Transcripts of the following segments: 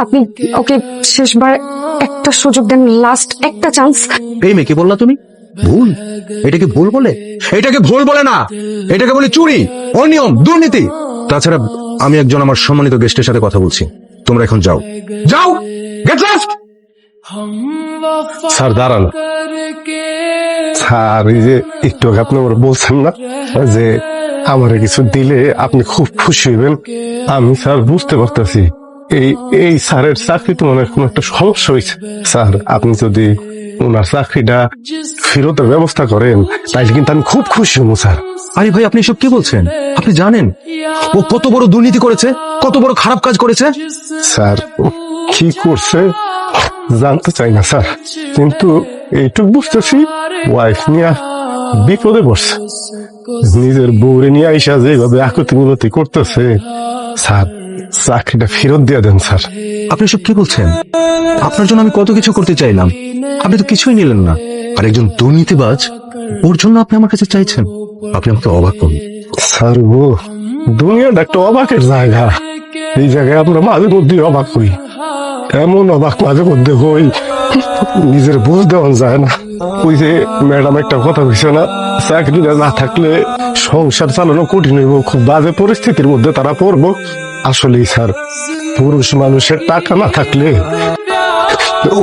আপনি ওকে শেষবার একটা সুযোগ দেন, লাস্ট একটা চান্স। এই মেয়ে কি বললা তুমি? ভুল? এটাকে ভুল বলে? এটাকে ভুল বলে না, এটাকে বলে চুরি, অনিয়ম, দুর্নীতি। তাছাড়া আমি একজন আমার সম্মানিত গেস্টের সাথে কথা বলছি, তোমরা এখন যাও, যাও, গেট লস্ট। স্যার দাঁড়ান। স্যার এই যে একটু আগে আপনি আমার বলছেন না যে আমারে কিছু দিলে আপনি খুব খুশি হইবেন, আমি স্যার বুঝতে পারতেছি এই এই স্যারের চাকরিতে মনে হয় কোনো একটা সমস্যা হয়েছে। স্যার আপনি যদি ওনার চাকরিটা ফেরতের ব্যবস্থা করেন তাইলে কিন্তু আমি খুব খুশি হবো স্যার। আরে ভাই, আপনি সব কি বলছেন? আপনি জানেন ও কত বড় দুর্নীতি করেছে, কত বড় খারাপ কাজ করেছে? স্যার ও কি করছে জানতে চাই না স্যার, কিন্তু এইটুক বুঝতেছি ওয়াইফ নিয়ে বিপদে পড়ছে, নিজের বউরে নিয়ে আইসা যেভাবে আকুতি মিনতি করতেছে। স্যার চাকরিটা ফেরত দিয়ে দেন স্যার। আপনি সব কি বলছেন? আপনার জন্য আমি কত কিছু করতে চাইলাম, আপনি তো কিছুই নিলেন না। আর একজন দুর্নীতিবাজ, ওর জন্য আপনি আমার কাছে চাইছেন? আপনি আমাকে অবাক করুন। স্যার ও দুনিয়াটা একটা অবাকের জায়গা, এই জায়গায় আমরা মাঝে মধ্যে অবাক হই, এমন অবাক মাঝে মধ্যে হই নিজের বুঝ দেওয়া যায় না। ওই যে ম্যাডাম একটা কথা বলছে না, চাকরিটা না থাকলে সংসার চালানো কঠিন হইব, খুব বাজে পরিস্থিতির মধ্যে তারা পড়বো। আসলেই স্যার পুরুষ মানুষের টাকা না থাকলে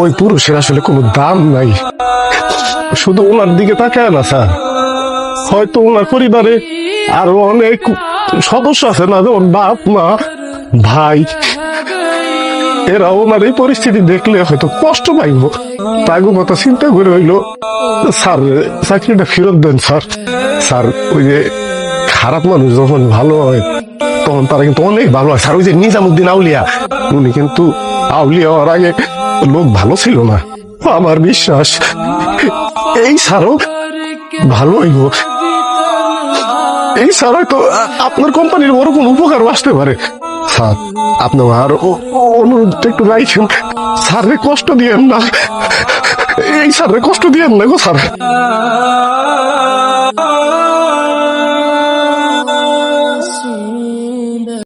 ওই পুরুষের আসলে কোনো দাম নাই। শুধু ওনার দিকে তাকায় না স্যার, হয়তো ওনার পরিবারে আরো অনেক সদস্য আছে না, যেমন বাপ মা ভাই, এরা ওনার এই পরিস্থিতি দেখলে হয়তো কষ্ট পাইব। তাগো কথা চিন্তা করে হইলো স্যার চাকরিটা ফেরত দেন স্যার। স্যার ওই যে খারাপ মানুষ যখন ভালো হয় তখন তারা কিন্তু অনেক ভালো হয় স্যার। ওই যে নিজামুদ্দিন আউলিয়া, উনি কিন্তু আউলিয়া হওয়ার আগে লোক ভালো ছিল না। আমার বিশ্বাস এই স্যারও ভালো হইব, এই স্যার হয়তো আপনার কোম্পানির বড় কোনো উপকার আসতে পারে। স্যার আপনি আর অনুরোধটা একটু রাখছেন, স্যারে কষ্ট দিয়েন না, এই স্যারে কষ্ট দিয়েন না গো স্যার।